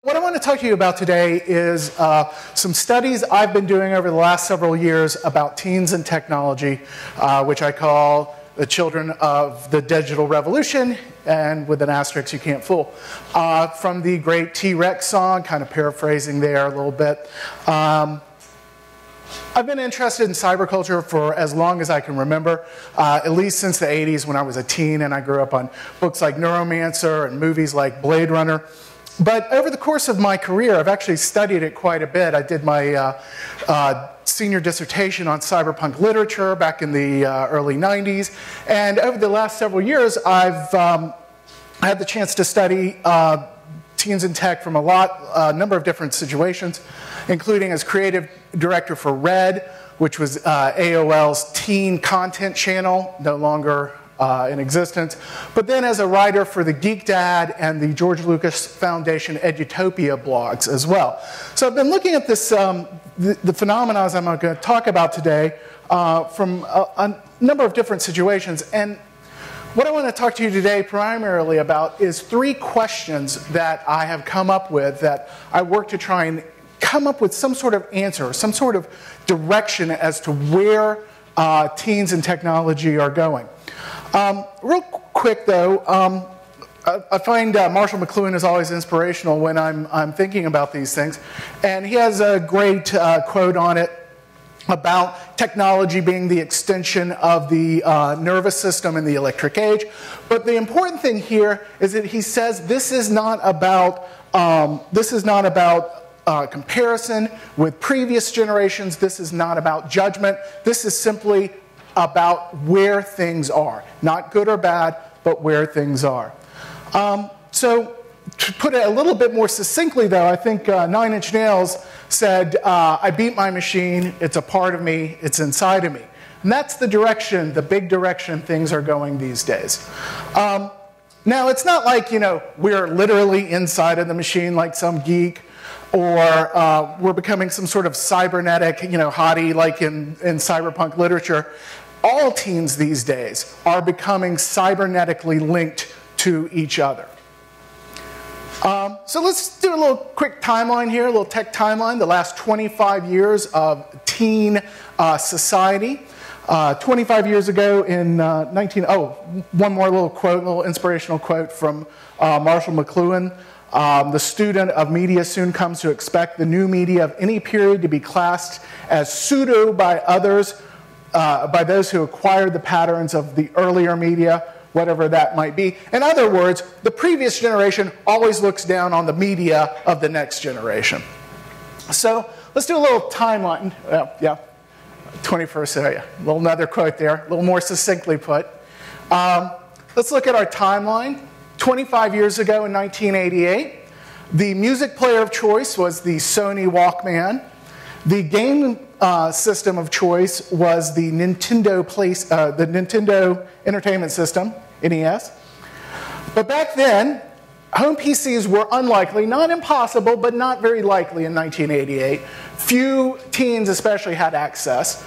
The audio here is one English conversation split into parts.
What I want to talk to you about today is some studies I've been doing over the last several years about teens and technology, which I call the children of the digital revolution, and with an asterisk you can't fool. From the great T-Rex song, kind of paraphrasing there a little bit. I've been interested in cyberculture for as long as I can remember, at least since the 80s when I was a teen and I grew up on books like Neuromancer and movies like Blade Runner. But over the course of my career, I've actually studied it quite a bit. I did my senior dissertation on cyberpunk literature back in the early 90s. And over the last several years, I've had the chance to study teens in tech from a number of different situations, including as creative director for Red, which was AOL's teen content channel, no longer in existence, but then as a writer for the Geek Dad and the George Lucas Foundation Edutopia blogs as well. So I've been looking at this, the phenomena I'm going to talk about today from a number of different situations. And what I want to talk to you today primarily about is 3 questions that I have come up with that I work to try and come up with some sort of answer, some sort of direction as to where teens and technology are going. Real quick though, I find Marshall McLuhan is always inspirational when I'm thinking about these things. And he has a great quote on it about technology being the extension of the nervous system in the electric age. But the important thing here is that he says this is not about comparison with previous generations. This is not about judgment. This is simply about where things are. Not good or bad, but where things are. So to put it a little bit more succinctly, though, I think Nine Inch Nails said, I beat my machine, it's a part of me, it's inside of me. And that's the direction, the big direction things are going these days. Now, it's not like, we're literally inside of the machine like some geek, or we're becoming some sort of cybernetic, hottie like in cyberpunk literature. All teens these days are becoming cybernetically linked to each other. So let's do a little quick timeline here, a little tech timeline, the last 25 years of teen society. 25 years ago in one more little quote, a little inspirational quote from Marshall McLuhan. The student of media soon comes to expect the new media of any period to be classed as pseudo by others, by those who acquired the patterns of the earlier media, whatever that might be. In other words, the previous generation always looks down on the media of the next generation. So let's do a little timeline. 21st, another quote there, a little more succinctly put. Let's look at our timeline. 25 years ago in 1988, the music player of choice was the Sony Walkman. The game system of choice was the Nintendo Entertainment System, NES. But back then, home PCs were unlikely, not impossible, but not very likely in 1988. Few teens especially had access.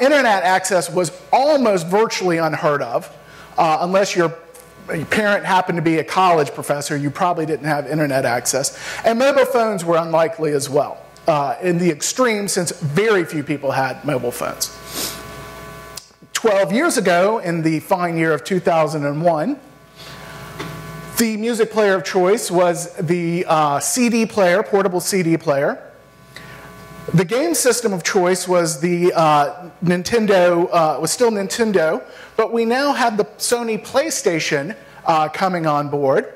Internet access was almost virtually unheard of, unless your parent happened to be a college professor, you probably didn't have internet access. And mobile phones were unlikely as well, in the extreme, since very few people had mobile phones. 12 years ago, in the fine year of 2001, the music player of choice was the CD player, portable CD player. The game system of choice was the was still Nintendo, but we now had the Sony PlayStation coming on board.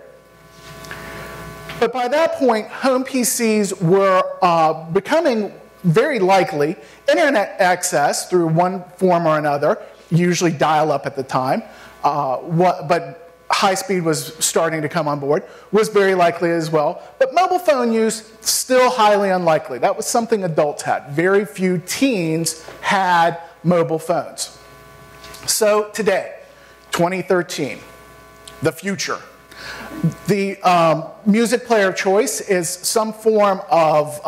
But by that point, home PCs were becoming very likely. Internet access through one form or another, usually dial-up at the time, but high speed was starting to come on board, was very likely as well. But mobile phone use, still highly unlikely. That was something adults had. Very few teens had mobile phones. So today, 2013, the future. The music player of choice is some form of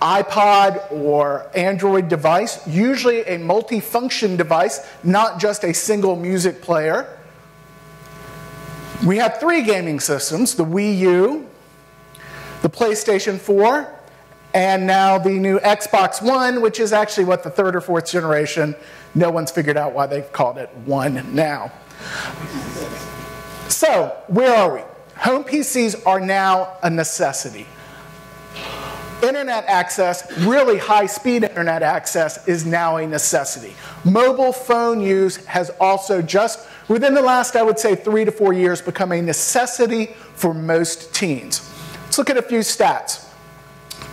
iPod or Android device, usually a multi-function device, not just a single music player. We have 3 gaming systems, the Wii U, the PlayStation 4, and now the new Xbox One, which is actually what the third or fourth generation. No one's figured out why they've called it One now. So, where are we? Home PCs are now a necessity. Internet access, really high-speed internet access, is now a necessity. Mobile phone use has also just, within the last, I would say, 3 to 4 years, become a necessity for most teens. Let's look at a few stats.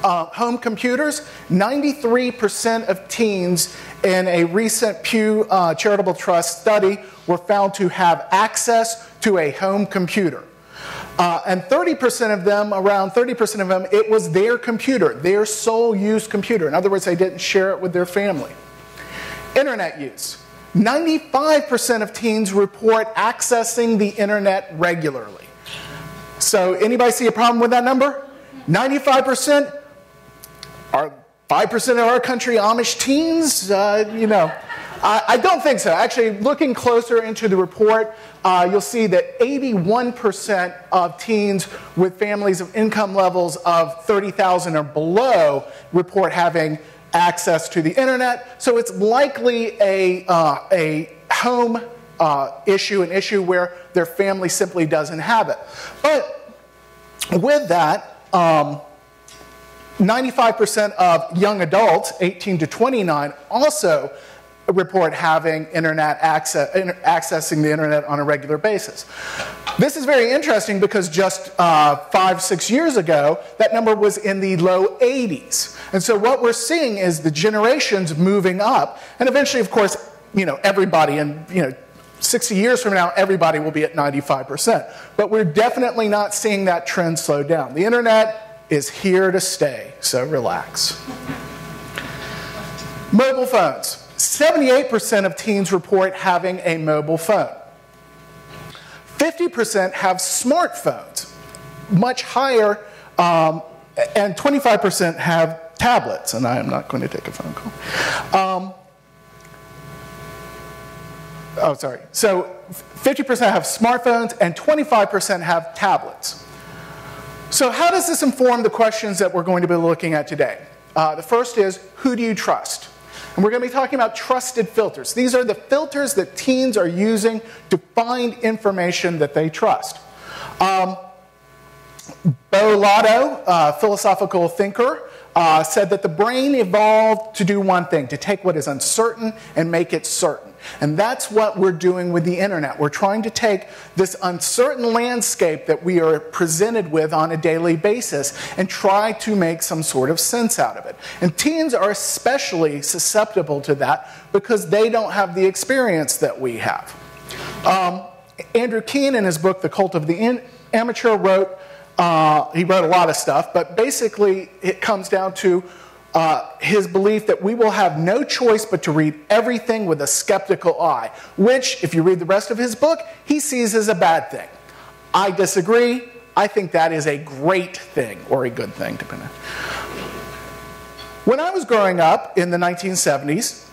Home computers, 93% of teens in a recent Pew Charitable Trust study were found to have access to a home computer. And 30% of them, around 30% of them, it was their computer, their sole use computer. In other words, they didn't share it with their family. Internet use. 95% of teens report accessing the internet regularly. So anybody see a problem with that number? 95%? Are 5% of our country Amish teens? You know, I don't think so. Actually, looking closer into the report, you'll see that 81% of teens with families of income levels of 30,000 or below report having access to the internet. So it's likely a home issue, an issue where their family simply doesn't have it. But with that, 95% of young adults, 18 to 29, also report having internet access, accessing the internet on a regular basis. This is very interesting because just 5-6 years ago, that number was in the low 80s. And so what we're seeing is the generations moving up, and eventually, of course, you know, everybody, and 60 years from now, everybody will be at 95%. But we're definitely not seeing that trend slow down. The internet is here to stay, so relax. Mobile phones. 78% of teens report having a mobile phone. 50% have smartphones, much higher, and 25% have tablets, and I am not going to take a phone call. So 50% have smartphones and 25% have tablets. So how does this inform the questions that we're going to be looking at today? The first is, who do you trust? And we're going to be talking about trusted filters. These are the filters that teens are using to find information that they trust. Bo Lotto, a philosophical thinker, said that the brain evolved to do one thing, to take what is uncertain and make it certain. And that's what we're doing with the internet. We're trying to take this uncertain landscape that we are presented with on a daily basis and try to make some sort of sense out of it. And teens are especially susceptible to that because they don't have the experience that we have. Andrew Keen, in his book, The Cult of the Amateur, he wrote a lot of stuff, but basically it comes down to his belief that we will have no choice but to read everything with a skeptical eye, which, if you read the rest of his book, he sees as a bad thing. I disagree. I think that is a great thing, or a good thing, depending. When I was growing up in the 1970s,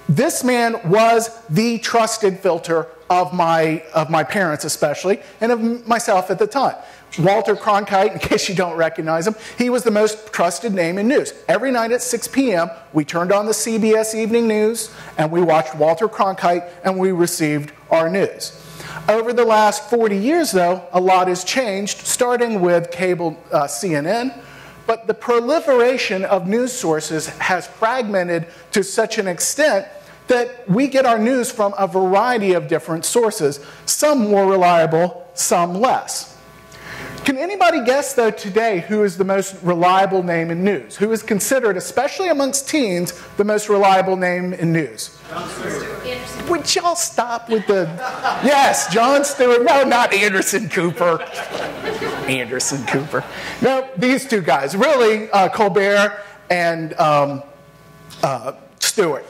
this man was the trusted filter of my parents especially, and of myself at the time. Walter Cronkite, in case you don't recognize him, he was the most trusted name in news. Every night at 6 p.m., we turned on the CBS Evening News, and we watched Walter Cronkite, and we received our news. Over the last 40 years, though, a lot has changed, starting with cable CNN, but the proliferation of news sources has fragmented to such an extent that we get our news from a variety of different sources, some more reliable, some less. Can anybody guess, though, today who is the most reliable name in news? Who is considered, especially amongst teens, the most reliable name in news? Jon Stewart. Would y'all stop with the... Yes, Jon Stewart. No, not Anderson Cooper. Anderson Cooper. No, these two guys. Really, Colbert and Stewart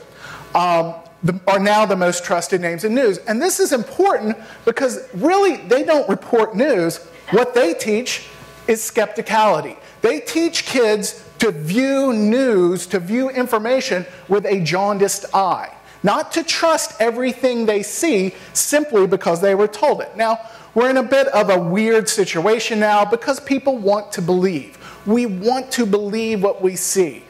are now the most trusted names in news. And this is important because really they don't report news. What they teach is skepticality. They teach kids to view news, to view information with a jaundiced eye. Not to trust everything they see simply because they were told it. Now, we're in a bit of a weird situation now because people want to believe. We want to believe what we see.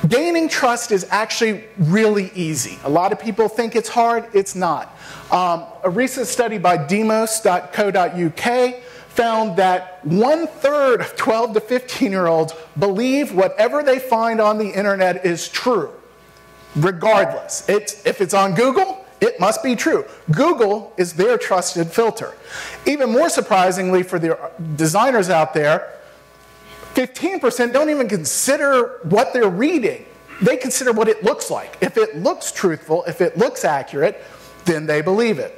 Gaining trust is actually really easy. A lot of people think it's hard. It's not. A recent study by demos.co.uk found that 1/3 of 12 to 15-year-olds believe whatever they find on the internet is true, regardless. If it's on Google, it must be true. Google is their trusted filter. Even more surprisingly for the designers out there, 15% don't even consider what they're reading. They consider what it looks like. If it looks truthful, if it looks accurate, then they believe it.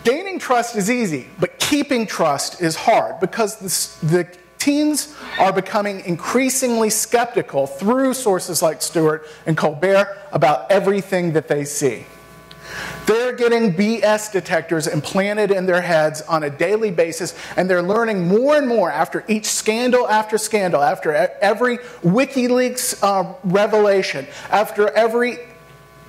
Gaining trust is easy, but keeping trust is hard because the teens are becoming increasingly skeptical through sources like Stewart and Colbert about everything that they see. They're getting BS detectors implanted in their heads on a daily basis, and they're learning more and more after each scandal, after every WikiLeaks revelation, after every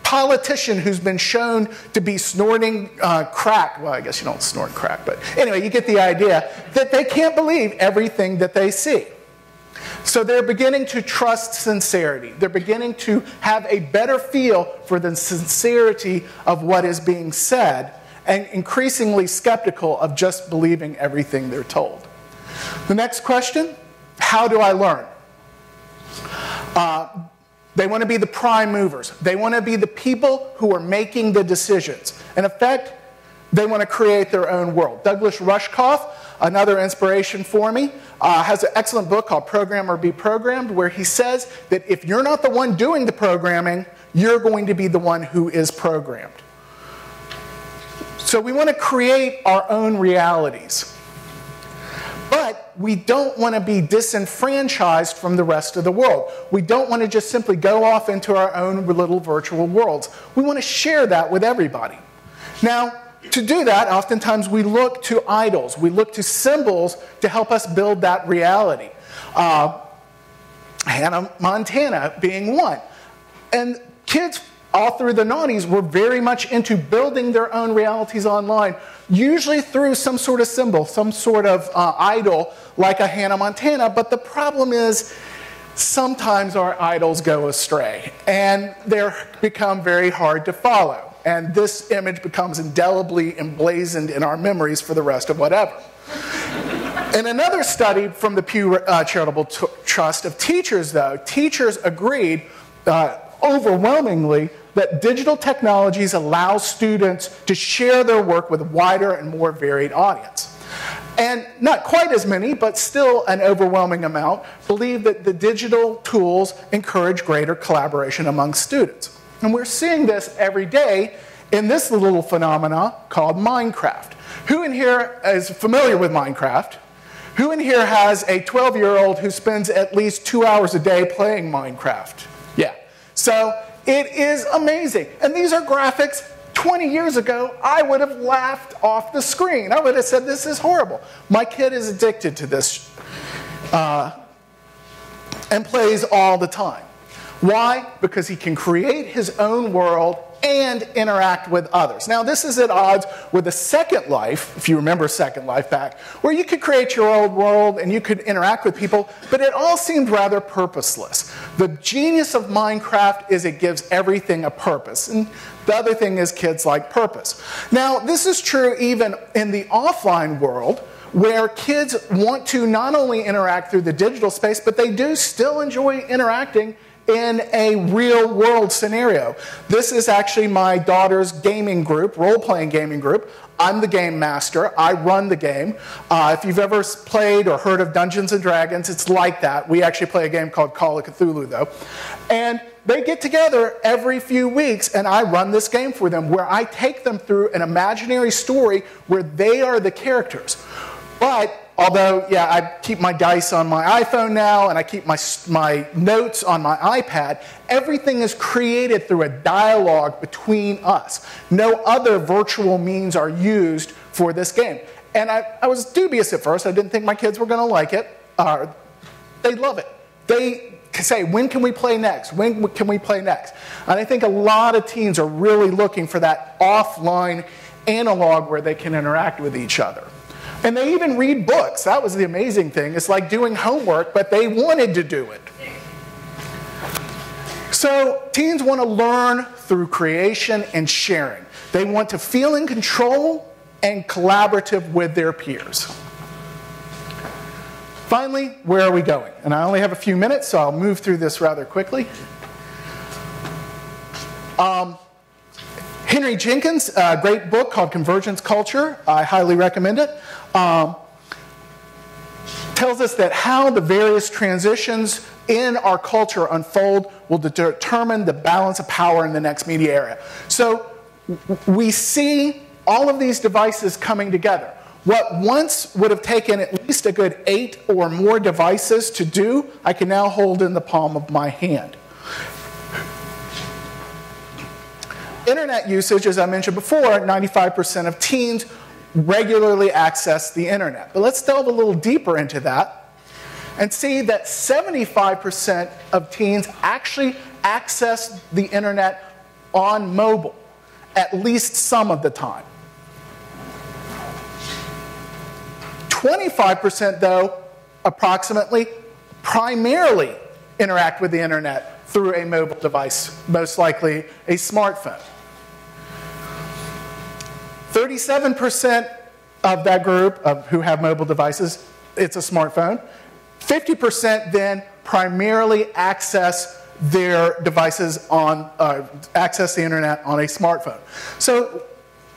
politician who's been shown to be snorting crack. Well, I guess you don't snort crack, but anyway, you get the idea that they can't believe everything that they see. So they're beginning to trust sincerity. They're beginning to have a better feel for the sincerity of what is being said and increasingly skeptical of just believing everything they're told. The next question, how do I learn? They want to be the prime movers. They want to be the people who are making the decisions. In effect, they want to create their own world. Douglas Rushkoff, another inspiration for me, has an excellent book called Program or Be Programmed, where he says that if you're not the one doing the programming, you're going to be the one who is programmed. So we want to create our own realities. But we don't want to be disenfranchised from the rest of the world. We don't want to just simply go off into our own little virtual worlds. We want to share that with everybody. Now, to do that, oftentimes we look to idols. We look to symbols to help us build that reality. Hannah Montana being one. And kids all through the 90s were very much into building their own realities online, usually through some sort of symbol, some sort of idol like a Hannah Montana. But the problem is sometimes our idols go astray and they become very hard to follow. And this image becomes indelibly emblazoned in our memories for the rest of whatever. In another study from the Pew Charitable Trust of teachers, though, teachers agreed overwhelmingly that digital technologies allow students to share their work with a wider and more varied audience. And not quite as many, but still an overwhelming amount, believe that the digital tools encourage greater collaboration among students. And we're seeing this every day in this little phenomena called Minecraft. Who in here is familiar with Minecraft? Who in here has a 12-year-old who spends at least 2 hours a day playing Minecraft? Yeah. So it is amazing. And these are graphics 20 years ago I would have laughed off the screen. I would have said, this is horrible. My kid is addicted to this and plays all the time. Why? Because he can create his own world and interact with others. Now, this is at odds with the Second Life, if you remember Second Life back, where you could create your own world and you could interact with people, but it all seemed rather purposeless. The genius of Minecraft is it gives everything a purpose. And the other thing is kids like purpose. Now, this is true even in the offline world, where kids want to not only interact through the digital space, but they do still enjoy interacting in a real world scenario. This is actually my daughter's gaming group, role-playing gaming group. I'm the game master. I run the game. If you've ever played or heard of Dungeons and Dragons, it's like that. We actually play a game called Call of Cthulhu, though. And they get together every few weeks, and I run this game for them, where I take them through an imaginary story where they are the characters. But although, yeah, I keep my dice on my iPhone now, and I keep my notes on my iPad, everything is created through a dialogue between us. No other virtual means are used for this game. And I was dubious at first. I didn't think my kids were going to like it. They love it. They say, when can we play next? When can we play next? And I think a lot of teens are really looking for that offline analog where they can interact with each other. And they even read books. That was the amazing thing. It's like doing homework, but they wanted to do it. So teens want to learn through creation and sharing. They want to feel in control and collaborative with their peers. Finally, where are we going? And I only have a few minutes, so I'll move through this rather quickly. Henry Jenkins, a great book called Convergence Culture, I highly recommend it, tells us that how the various transitions in our culture unfold will determine the balance of power in the next media era. So we see all of these devices coming together. What once would have taken at least a good 8 or more devices to do, I can now hold in the palm of my hand. Internet usage, as I mentioned before, 95% of teens regularly access the internet. But let's delve a little deeper into that and see that 75% of teens actually access the internet on mobile, at least some of the time. 25%, though, approximately, primarily interact with the internet through a mobile device, most likely a smartphone. 37% of that group who have mobile devices, it's a smartphone. 50% then primarily access their devices on, access the internet on a smartphone. So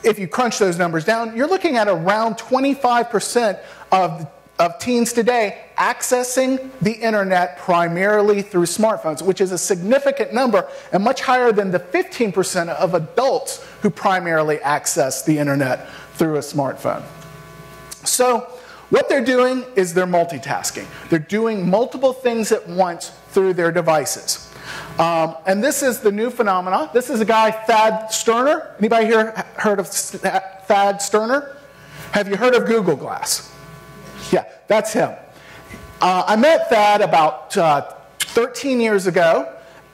if you crunch those numbers down, you're looking at around 25% of teens today accessing the internet primarily through smartphones, which is a significant number and much higher than the 15% of adults who primarily access the internet through a smartphone. So what they're doing is they're multitasking. They're doing multiple things at once through their devices. And this is the new phenomenon. This is a guy, Thad Sterner. Anybody here heard of Thad Sterner? Have you heard of Google Glass? Yeah, that's him. I met Thad about 13 years ago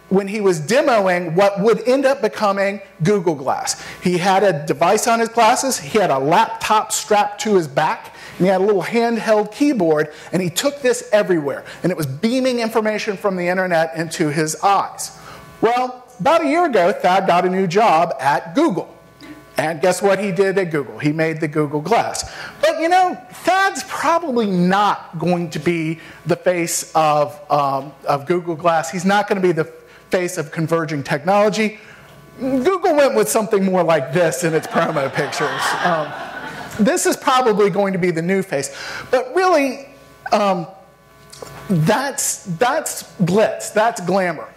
when he was demoing what would end up becoming Google Glass. He had a device on his glasses, he had a laptop strapped to his back, and he had a little handheld keyboard, and he took this everywhere. And it was beaming information from the internet into his eyes. Well, about a year ago, Thad got a new job at Google. And guess what he did at Google? He made the Google Glass. But you know, Thad's probably not going to be the face of Google Glass. He's not going to be the face of converging technology. Google went with something more like this in its promo pictures. This is probably going to be the new face. But really, that's glitz, that's glamour.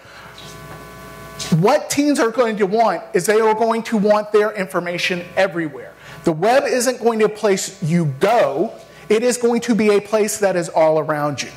What teens are going to want is they are going to want their information everywhere. The web isn't going to be a place you go, it is going to be a place that is all around you.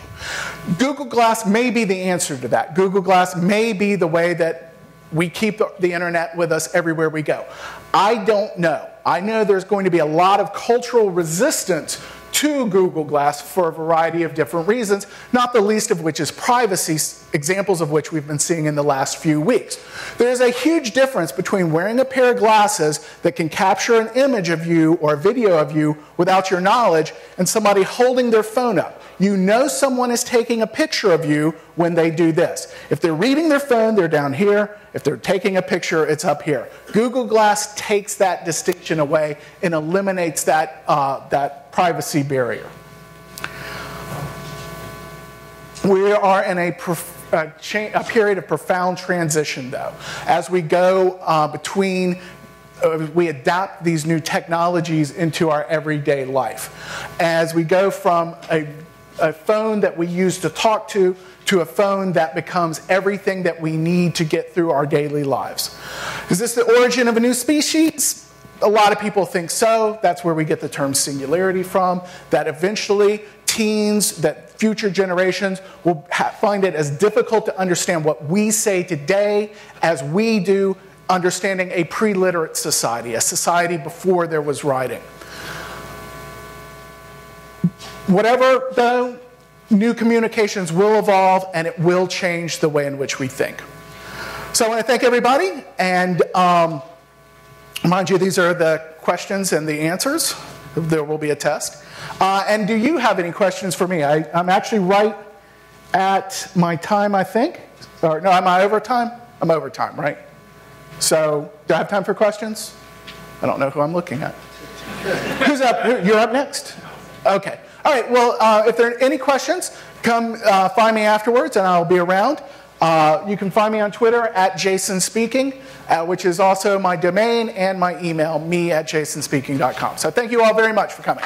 Google Glass may be the answer to that. Google Glass may be the way that we keep the internet with us everywhere we go. I don't know. I know there's going to be a lot of cultural resistance to Google Glass for a variety of different reasons, not the least of which is privacy, examples of which we've been seeing in the last few weeks. There's a huge difference between wearing a pair of glasses that can capture an image of you or a video of you without your knowledge and somebody holding their phone up. You know someone is taking a picture of you when they do this. If they're reading their phone, they're down here. If they're taking a picture, it's up here. Google Glass takes that distinction away and eliminates that, that privacy barrier. We are in a period of profound transition, though, as we go between we adapt these new technologies into our everyday life. As we go from a phone that we use to talk to a phone that becomes everything that we need to get through our daily lives. Is this the origin of a new species? A lot of people think so. That's where we get the term singularity from, that eventually teens, that future generations will find it as difficult to understand what we say today as we do understanding a pre-literate society, a society before there was writing. Whatever, though, new communications will evolve and it will change the way in which we think. So I want to thank everybody, and mind you, these are the questions and the answers. there will be a test. And do you have any questions for me? I'm actually right at my time, I think. Or no, am I over time? I'm over time, right? So do I have time for questions? I don't know who I'm looking at. Who's up? You're up next? Okay. All right, well, if there are any questions, come find me afterwards and I'll be around. You can find me on Twitter at JasonSpeaking, which is also my domain and my email, me@jasonspeaking.com. So thank you all very much for coming.